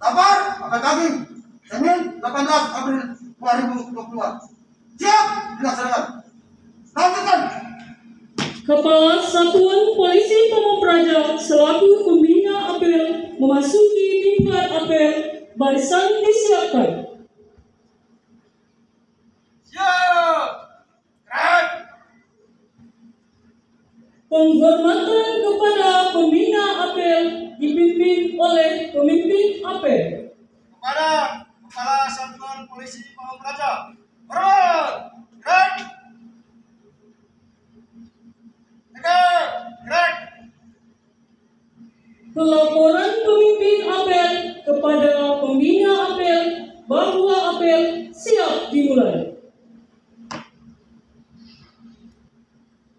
Kabar sampai pagi Senin 18 April 2022. Siap dilaksanakan. Lanjutkan. Kepala Satuan Polisi Pamung Praja selaku pembina apel memasuki tingkat apel, barisan disiapkan. Siap. Gerak. Penghormatan kepada pembina apel dipimpin oleh pemimpin apel. Kepada Kepala Satuan Polisi Pamung Praja. Hormat. Gerak. Gerak. Pelaporan pemimpin apel kepada pembina apel bahwa apel siap dimulai.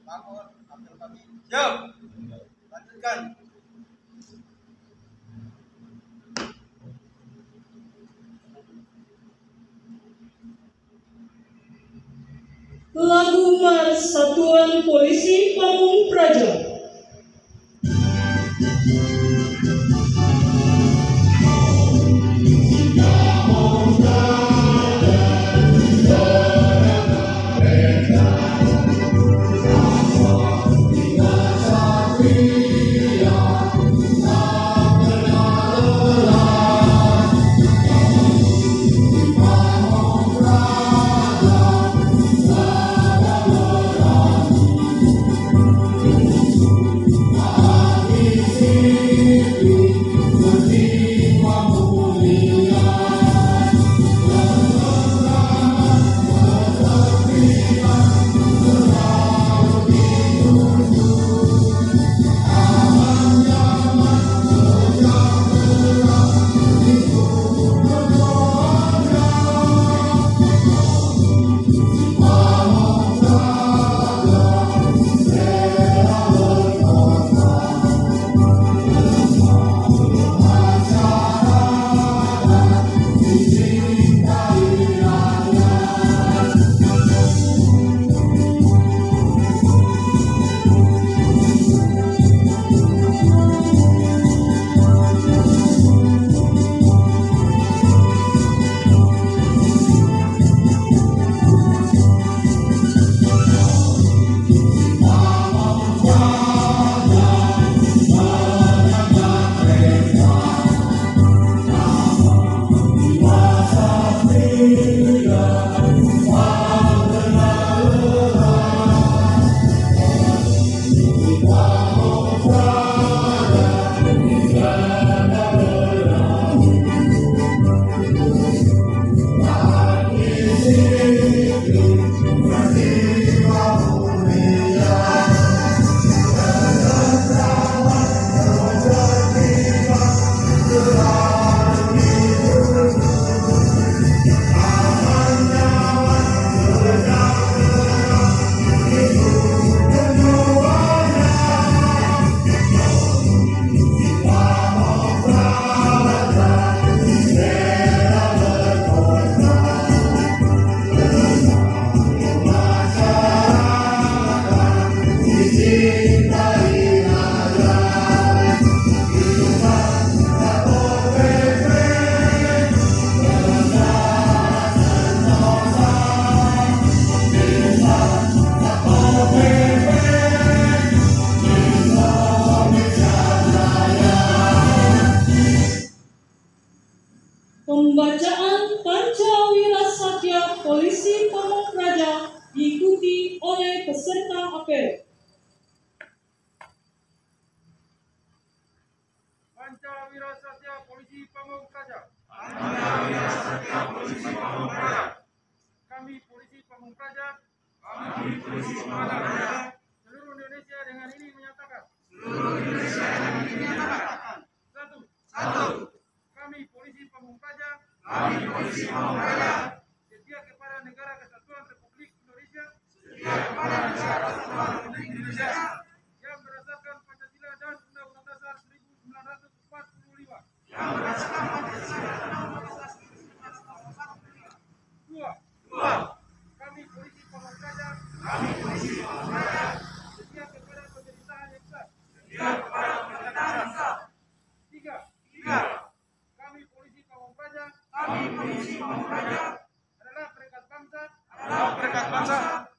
Lapor apel pagi. Siap. Lanjutkan. Lagu Mars Satuan Polisi Pamung Praja. Pembacaan Pancawira Satya Polisi Pamung Praja diikuti oleh peserta apel. Pancawira Satya Polisi Pamung Praja. Pancawira Satya Polisi Pamung Praja. Kami Polisi Pamung Praja. Kami Polisi Pamung Praja. Seluruh Indonesia dengan ini menyatakan. Seluruh Indonesia dengan ini menyatakan. Satu. Kami Polisi Pamung Praja. Kami Polisi Pamung Praja. Setia kepada Negara Kesatuan Republik Indonesia. Setia kepada Negara Kesatuan Republik Indonesia. Yang berdasarkan Pancasila dan Undang-Undang Dasar 1945. Yang berdasarkan Pancasila dan Undang-Undang Dasar 1945. Dua. Kami Polisi Pamung Praja. Kami Polisi Pamung Praja. Setia kepada pemerintahan yang sah. Setia kepada pemerintahan yang sah. Tiga. Tiga. Kami Polisi Pamung Praja adalah peringkat bangsa adalah peringkat bangsa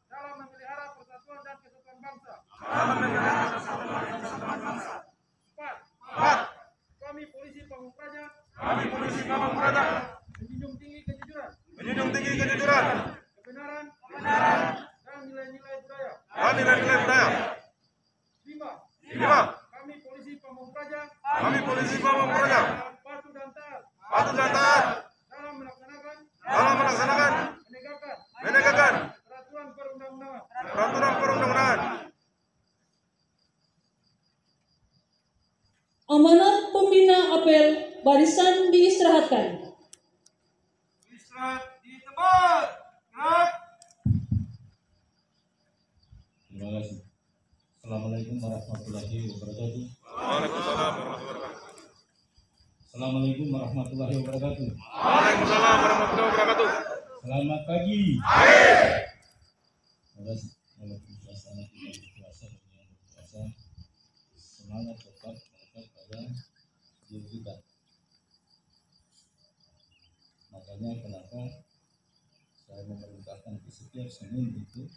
dalam memelihara persatuan dan kesatuan bangsa. dalam memelihara persatuan dan kesatuan bangsa. 4. Kami Polisi Pamung Praja Kami Polisi Pamung Praja menjunjung tinggi kejujuran, menjunjung tinggi kejujuran kebenaran, dan nilai-nilai budaya. dan nilai-nilai budaya. 5. 5. Kami Polisi Pamung Praja Kami Polisi Pamung Praja patuh dan taat patuh dan taat dalam melaksanakan, menegakkan peraturan perundang-undangan. peraturan perundang-undangan. Amanat pembina apel barisan diistirahatkan. Istirahat di tempat. Gerak. Terima kasih. Assalamualaikum warahmatullahi wabarakatuh. Waalaikumsalam warahmatullahi wabarakatuh. Assalamualaikum warahmatullahi wabarakatuh. Waalaikumsalam warahmatullahi wabarakatuh. Selamat pagi. Terima kasih. Walaupun suasana kita berpuasa dan yang berpuasa, semangat tetap melekat pada diri kita. Makanya kenapa saya memerintahkan di setiap Senin itu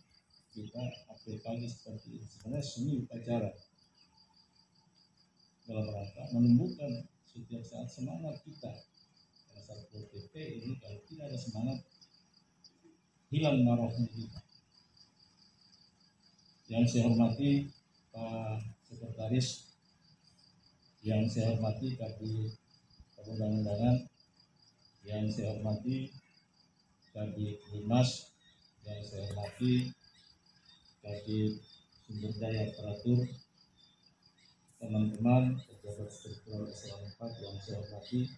kita apel pagi seperti ini. Sebenarnya seni upacara dalam rangka menumbuhkan setiap saat semangat kita. Karena Satpol PP ini kalau tidak ada semangat, hilang marahnya kita. Yang saya hormati Pak Sekretaris, yang saya hormati Kabid Perundang-undangan, yang saya hormati Kabid Humas, yang saya hormati Kabid Sumber Daya Aparatur, teman-teman pejabat struktural eselon 4 yang saya hormati,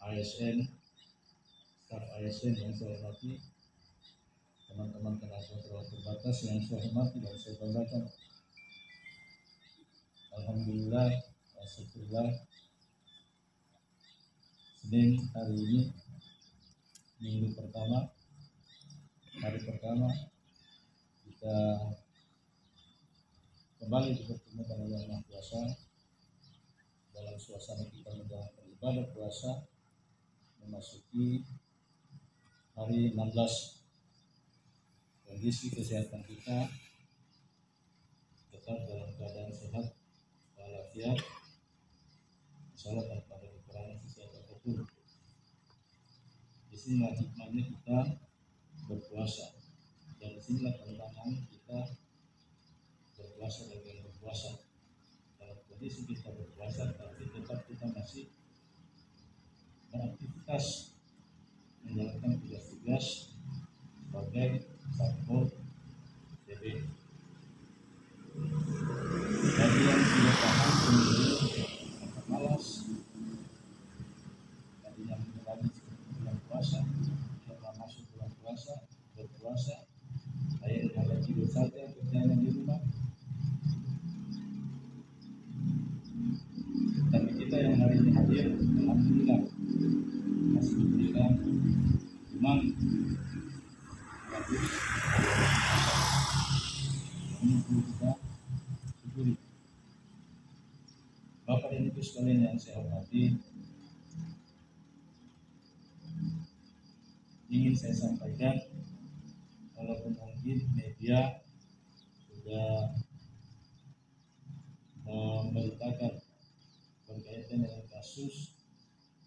ASN, staf ASN yang saya hormati, teman-teman tenaga perawat terbatas yang saya hormati dan saya banggakan. Alhamdulillah, syukurlah, Senin hari ini, minggu pertama, hari pertama, kita kembali dipertemukan oleh Yang Maha Kuasa dalam suasana kita menjalankan ibadah puasa memasuki hari 16. Kondisi kesehatan kita tetap dalam keadaan sehat walafiat, insyaallah tanpa ada kekurangan sesuatu apapun. Disinilah hikmahnya kita berpuasa, dan disinilah tantangan kita berpuasa dan berpuasa. Dalam kondisi kita berpuasa tapi tetap kita masih beraktivitas menjalankan tugas-tugas sebagai Satpol PP. Bagi yang tidak paham kemudian agak malas, tadinya menjalani bulan puasa, setelah masuk bulan puasa, berpuasa, saya ada tidur saja kerjanya di rumah. Tapi kita yang hari ini hadir, alhamdulillah masih diberikan iman bagus. Ini perlu kita syukuri. Bapak dan Ibu sekalian yang saya hormati, ingin saya sampaikan, walaupun mungkin media sudah memberitakan berkaitan dengan kasus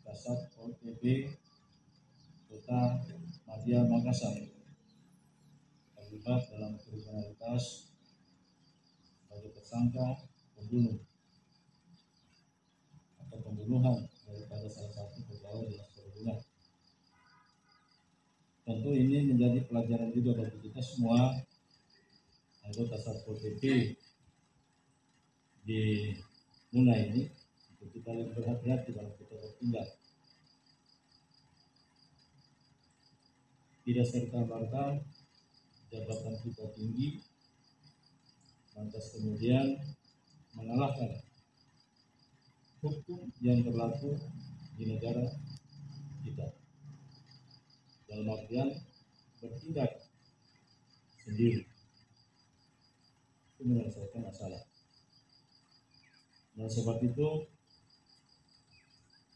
Satpol PP Kota Madya Makassar terlibat dalam kriminalitas sebagai tersangka pembunuh atau pembunuhan daripada salah satu pegawai dinas perhubungan. Tentu ini menjadi pelajaran juga bagi kita semua anggota Satpol PP di Muna ini, untuk kita lebih berhati-hati dalam kita bertindak. Tidak serta-merta jabatan kita tinggi lantas kemudian mengalahkan hukum yang berlaku di negara kita. Dalam artian bertindak sendiri, itu menyelesaikan masalah. Nah, sebab itu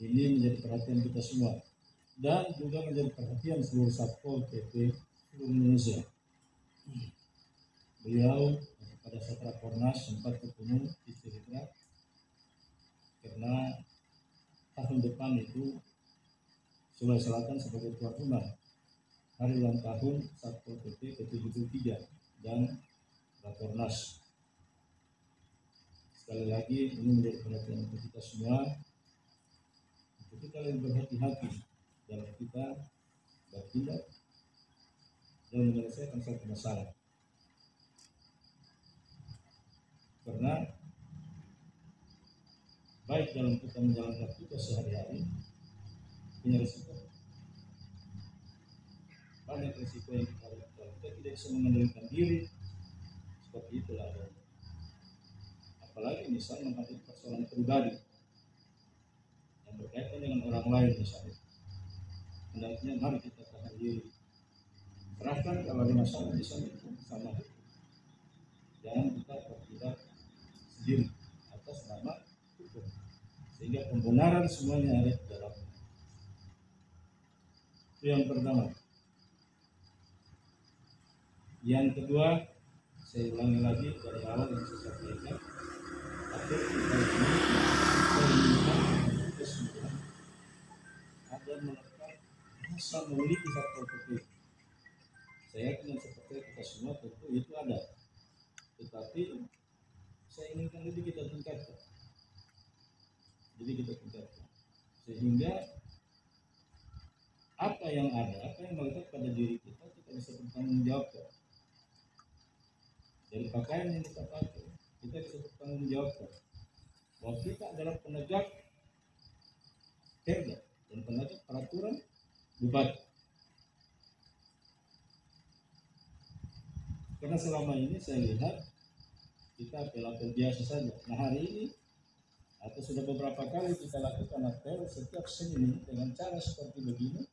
ini menjadi perhatian kita semua. dan juga menjadi perhatian seluruh Satpol PP seluruh Indonesia. Beliau pada saat Rakornas sempat ketemu di Cirebon karena tahun depan itu Sulawesi Selatan sebagai tuan rumah hari ulang tahun Satpol PP ke-73 dan Rakornas. Sekali lagi ini menjadi perhatian untuk kita semua, untuk kita lebih berhati-hati dalam kita bertindak dan menyelesaikan suatu masalah. Karena baik dalam kita menjalankan tugas sehari-hari, punya risiko. Banyak risiko yang kita lakukan. Kita tidak bisa mengendalikan diri, seperti itulah. Apalagi misalnya menghadapi persoalan pribadi yang berkaitan dengan orang lain misalnya. Hendaknya mari kita tahan diri. Serahkan kalau ada masalah di sana sama. Jangan kita bertindak sendiri atas nama hukum, sehingga pembenaran semuanya ada di dalamnya. Itu yang pertama. Yang kedua, saya ulangi lagi dari awal yang saya sampaikan, akhir kita ini saya inginkan kesimpulan ada melekat rasa memiliki Satpol PP. Saya yakin seperti kita semua tentu itu ada, tetapi saya inginkan lebih kita tingkatkan, sehingga apa yang ada, apa yang melekat pada diri kita bisa bertanggung jawab. Dari pakaian yang kita pakai, kita bisa bertanggung jawab bahwa kita adalah penegak perda dan penegak peraturan bupati. Karena selama ini saya lihat kita apel biasa saja. Nah hari ini atau sudah beberapa kali kita lakukan apel setiap Senin dengan cara seperti begini.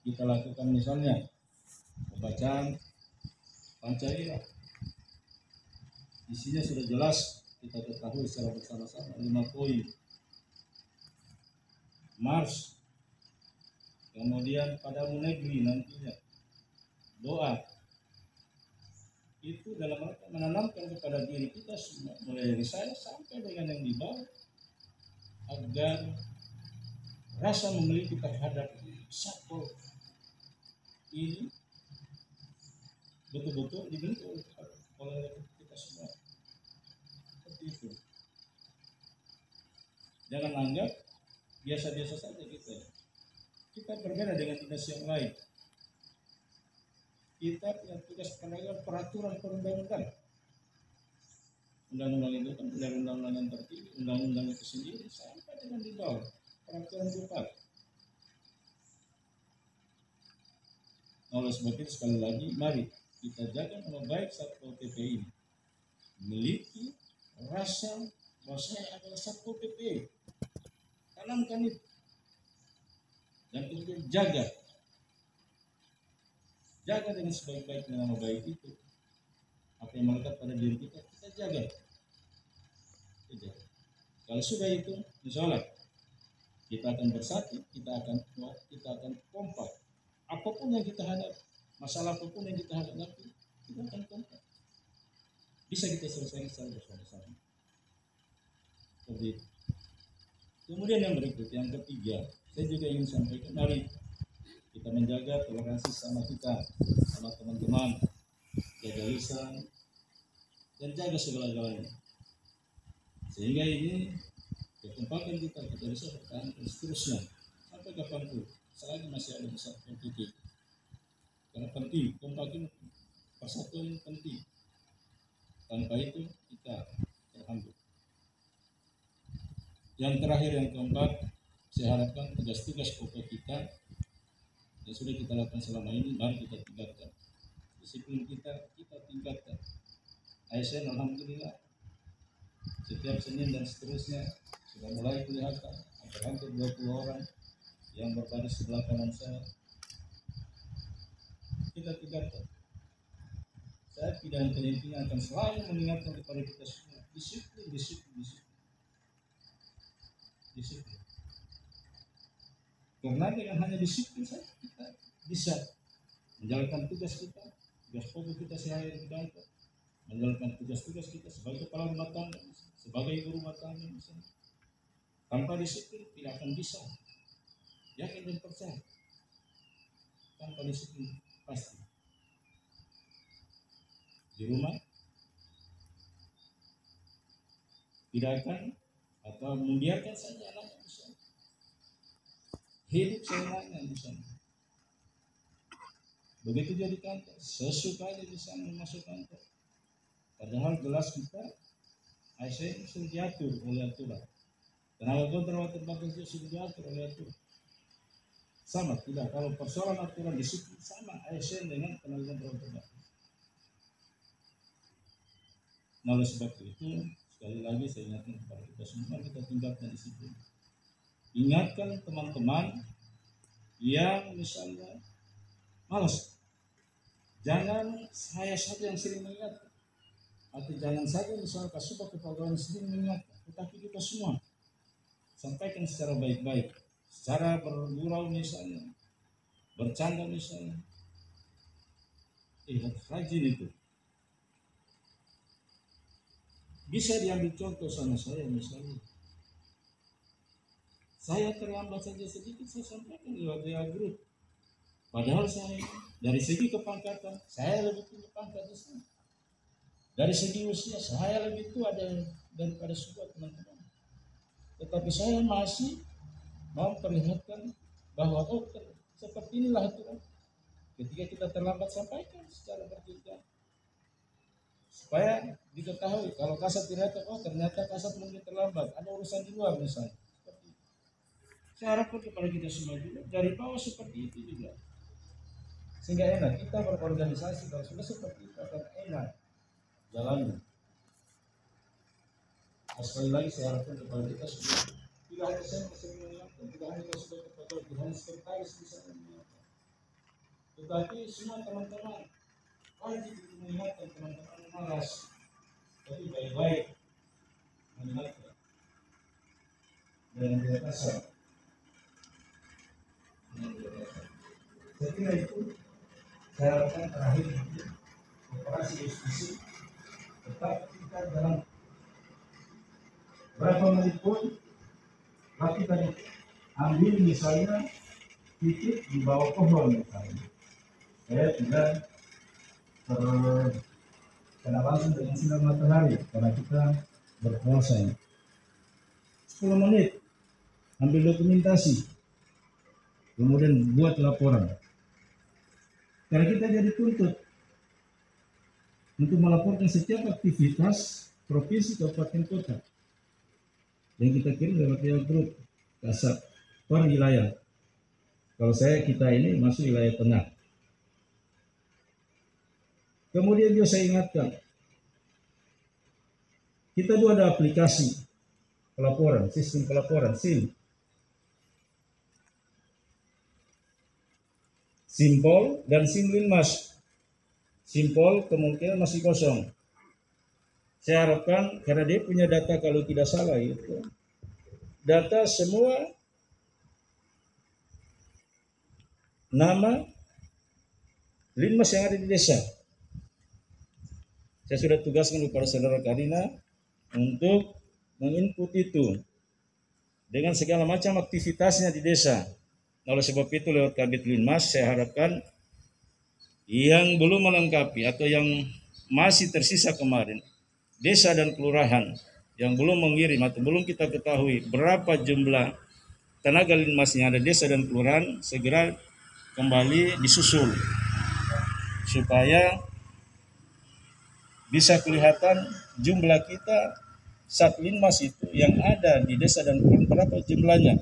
Kita lakukan misalnya pembacaan Pancasila. Isinya sudah jelas kita ketahui secara bersama-sama 5 poin. Mars, kemudian pada negeri nantinya doa. Itu dalam rangka menanamkan kepada diri kita semua, mulai dari saya sampai dengan yang di bawah, agar rasa memiliki terhadap Satpol ini betul-betul dibentuk oleh kita semua. Seperti itu. Jangan anggap biasa-biasa saja kita. Kita berbeda dengan dinas yang lain. Kita punya tugas penegakan peraturan perundang-undangan. Undang-undang itu kan undang-undang yang tertinggi, undang-undang itu sendiri sampai dengan di bawah peraturan bupati. Oleh sebab itu sekali lagi, mari kita jaga nama baik Satpol PP ini. Memiliki rasa bahwa saya adalah Satpol PP. Tanamkan itu. Dan kemudian jaga dengan sebaik-baiknya nama baik itu. Apa yang melekat pada diri kita, kita jaga. Kalau sudah itu, insya Allah kita akan bersatu, kita akan kompak. Apapun yang kita hadapi, masalah apapun yang kita hadapi, kita akan kompak. Bisa kita selesaikan secara bersama-sama. Seperti itu. Kemudian yang berikut, yang ketiga, saya juga ingin sampaikan, mari kita menjaga toleransi sama kita, sama teman-teman, jaga lisan, dan jaga segala-galanya. Sehingga ini kekompakan kita bisa bertahan dan seterusnya sampai kapanpun, selagi masih ada Satpol PP. Karena penting, kompak ini persatuan ini penting. Tanpa itu kita terhambat. Yang terakhir yang keempat, saya harapkan tugas-tugas pokok kita yang sudah kita lakukan selama ini, mari kita tingkatkan. Disiplin kita tingkatkan. ASN alhamdulillah setiap Senin dan seterusnya sudah mulai kelihatan hampir 20 orang yang berbaris sebelah kanan saya. Kita tingkatkan. Saya tidak henti-hentinya akan selalu mengingatkan kepada kita semua, disiplin. Karena dengan hanya disiplin saja kita bisa menjalankan tugas kita, tugas pokok kita sehari-hari di kantor, menjalankan tugas-tugas kita sebagai kepala rumah tangga, sebagai ibu rumah tangga misalnya. Tanpa disiplin tidak akan bisa. Yakin dan percaya. Tanpa disiplin pasti. Di rumah tidak akan atau membiarkan saja anaknya bisa hidup seenaknya di sana. Begitu jadi kantor, sesukanya di sana masuk kantor. Padahal jelas kita ASN sudah diatur oleh aturan. Tenaga kontrak terbatas juga sudah diatur oleh aturan. Sama tidak, kalau persoalan aturan disiplin sama ASN dengan tenaga kontrak terbatas. Nah, oleh sebab itu sekali lagi saya ingatkan kepada kita semua, kita tingkatkan disiplin. Ingatkan teman-teman yang misalnya malas. Jangan saya saja yang sering mengingatkan. Atau jangan saja misalnya Kasupa Kepegawaian sering mengingatkan. Tetapi kita semua sampaikan secara baik-baik. Secara bergurau misalnya. Bercanda misalnya. Rajin itu. Bisa diambil contoh sama saya misalnya. Saya terlambat saja sedikit, saya sampaikan lewat WA Group. Padahal saya dari segi kepangkatan, saya lebih tinggi pangkat di sana. Dari segi usia, saya lebih tua daripada semua teman-teman. Tetapi saya masih mau perlihatkan bahwa seperti inilah aturan. Ketika kita terlambat, sampaikan secara berjenjang. Supaya diketahui kalau Kasat ternyata Kasat mungkin terlambat, ada urusan di luar misalnya. Seperti itu. Saya harapkan kepada kita semua juga dari bawah seperti itu juga, sehingga enak kita berorganisasi. Kalau sudah seperti itu akan enak jalannya. Sekali lagi saya harapkan kepada kita semua, tidak hanya saya masih mengingatkan, tidak hanya Kasat Kepegawaian, tidak hanya sekretaris bisa mengingatkan, tetapi semua teman-teman wajib mengingatkan teman-teman malas, tapi baik-baik mengingatkan dan tidak kasar. Saya kira itu saya harapkan terakhir operasi justisi tetap kita dalam berapa menit pun, tapi tadi ambil misalnya titik di bawah pohon misalnya, saya tidak terkena langsung dengan sinar matahari karena kita berpuasa ini. 10 menit ambil dokumentasi, kemudian buat laporan. Karena kita jadi tuntut untuk melaporkan setiap aktivitas provinsi, kabupaten, kota yang kita kirim lewat WA Group Kasat per wilayah. Kalau kita ini masuk wilayah tengah. Kemudian juga saya ingatkan, kita juga ada aplikasi pelaporan, sistem pelaporan, SIM. Simpol dan SIM Linmas. Simpol kemungkinan masih kosong. Saya harapkan karena dia punya data kalau tidak salah itu, data semua nama Linmas yang ada di desa. Saya sudah tugaskan kepada saudara Karina untuk menginput itu dengan segala macam aktivitasnya di desa. Oleh sebab itu lewat Kabid Linmas saya harapkan yang belum melengkapi atau yang masih tersisa kemarin, desa dan kelurahan yang belum mengirim atau belum kita ketahui berapa jumlah tenaga Linmas yang ada desa dan kelurahan, segera kembali disusul supaya bisa kelihatan jumlah kita Sat Linmas itu yang ada di desa dan kelurahan berapa jumlahnya.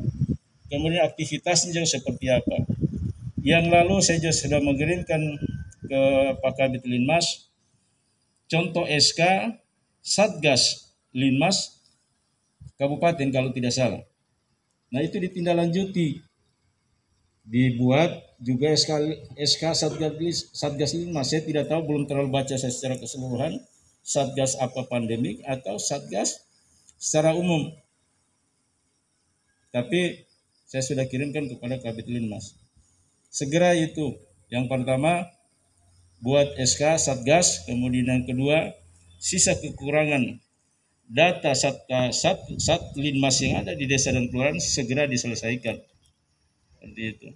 Kemudian aktivitasnya juga seperti apa. Yang lalu saya juga sudah mengirimkan ke Pak Kabid Linmas contoh SK Satgas Linmas Kabupaten kalau tidak salah. Nah itu ditindaklanjuti, dibuat juga SK Satgas Linmas. Saya tidak tahu, belum terlalu baca saya secara keseluruhan Satgas apa pandemik atau Satgas secara umum. Tapi saya sudah kirimkan kepada Kabid Linmas. Segera itu, yang pertama buat SK Satgas, kemudian yang kedua sisa kekurangan data Linmas yang ada di desa dan kelurahan segera diselesaikan. Seperti itu.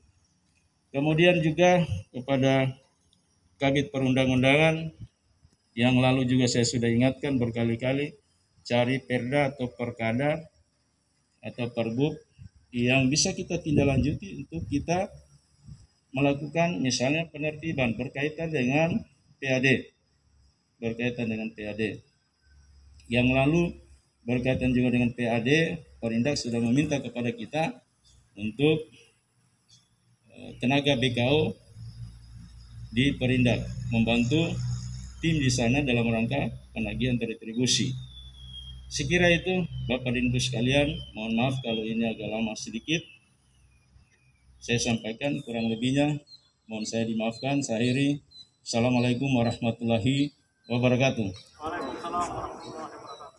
Kemudian juga kepada Kabid Perundang-undangan, yang lalu juga saya sudah ingatkan berkali-kali, cari perda atau perkada atau perbuk yang bisa kita tindak lanjuti untuk kita melakukan misalnya penertiban berkaitan dengan PAD. Yang lalu berkaitan juga dengan PAD, Perindak sudah meminta kepada kita untuk tenaga BKO di Perindak membantu tim di sana dalam rangka penagihan retribusi. Sekira itu Bapak dan Ibu sekalian, mohon maaf kalau ini agak lama sedikit. Saya sampaikan, kurang lebihnya mohon saya dimaafkan. Saya akhiri. Assalamualaikum warahmatullahi wabarakatuh. Waalaikumsalam warahmatullahi wabarakatuh.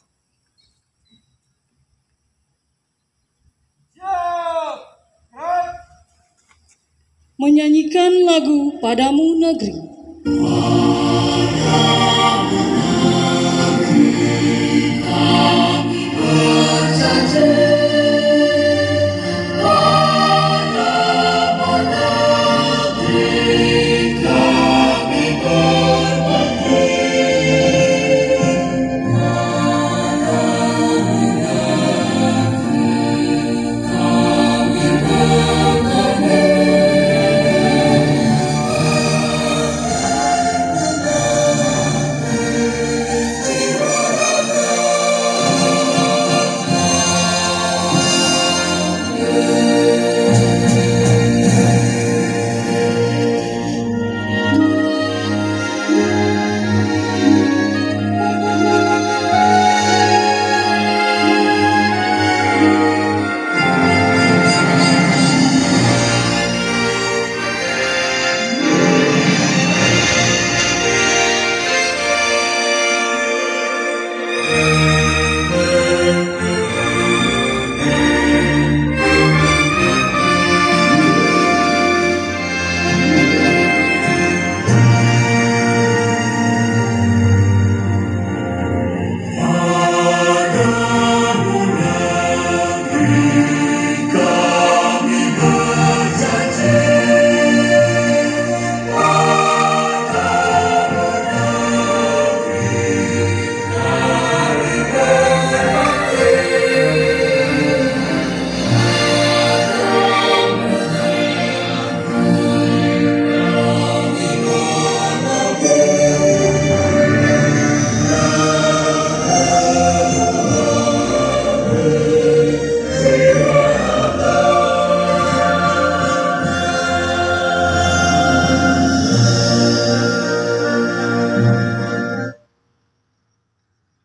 Siap, gerak. Menyanyikan lagu Padamu Negeri.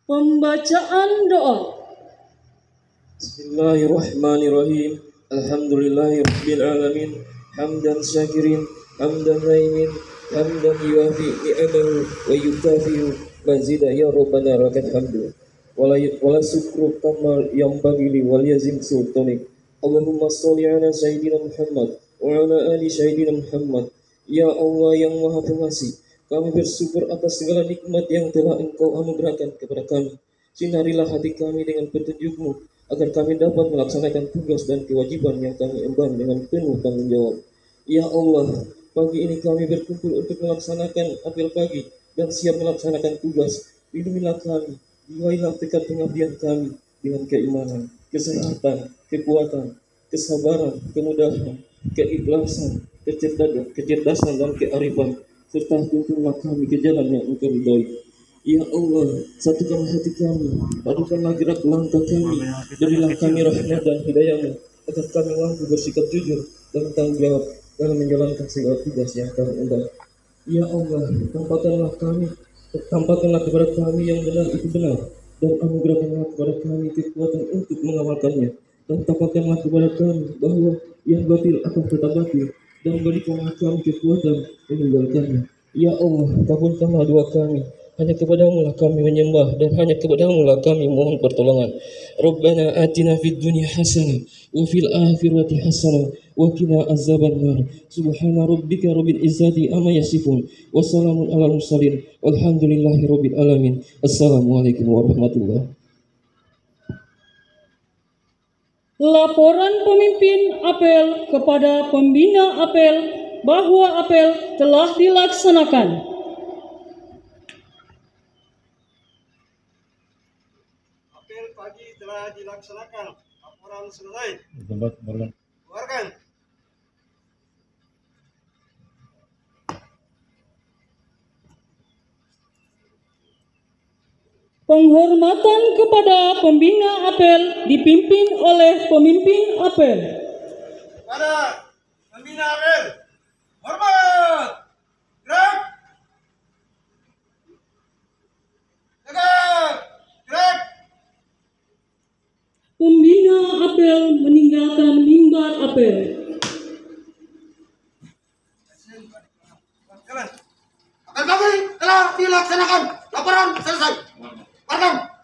Pembacaan doa. Bismillahirrahmanirrahim. Alhamdulillahirabbil alamin. Hamdan syakirin, hamdan naimin, hamdan yuafi ni'amahu wa yukafi'u mazida ya rabbana lakal hamdu. Wala syukru kamal yang bagili wal yazim sultanik. Allahumma sholli ala sayyidina Muhammad wa ala ali sayyidina Muhammad. Ya Allah yang Maha Pengasih, kami bersyukur atas segala nikmat yang telah Engkau anugerahkan kepada kami. Sinarilah hati kami dengan petunjuk-Mu, agar kami dapat melaksanakan tugas dan kewajiban yang kami emban dengan penuh tanggung jawab. Ya Allah, pagi ini kami berkumpul untuk melaksanakan apel pagi dan siap melaksanakan tugas. Lindungilah kami, jiwailah tekad pengabdian kami dengan keimanan, kesehatan, kekuatan, kesabaran, kemudahan, keikhlasan, kecerdasan dan kearifan, serta tuntunlah kami ke jalan yang Engkau ridhoi. Ya Allah, satukanlah hati kami, padukanlah gerak langkah kami, berilah kami rahmat dan hidayah-Mu, agar kami mampu bersikap jujur dan tanggung jawab dalam menjalankan segala tugas yang kami emban. Ya Allah, tampakkanlah kepada kami yang benar itu benar, dan anugerahkanlah kepada kami kekuatan untuk mengamalkannya, dan tampakkanlah kepada kami bahwa yang batil akan tetap batil, dan berikanlah kami kekuatan meninggalkannya. Ya Allah, kabulkanlah doa kami, hanya kepadamu lah kami menyembah dan hanya kepadamu lah kami mohon pertolongan. Rabbana atina fid dunya hasanah wa fil akhirati hasanah wa qina azabannar. Subhana rabbika rabbil izzati amma yasifun wa salamun alal mursalin walhamdulillahi rabbil alamin. Assalamualaikum warahmatullahi Laporan pemimpin apel kepada pembina apel bahwa apel telah dilaksanakan. Apel pagi telah dilaksanakan. Laporan selesai. Tempat kembali. Keluarkan. Penghormatan kepada pembina apel dipimpin oleh pemimpin apel. Pada pembina apel. Hormat. Gerak. Tegak. Gerak. Pembina apel meninggalkan mimbar apel. Jalan. Apel pagi telah dilaksanakan. Laporan selesai. Keluarkan.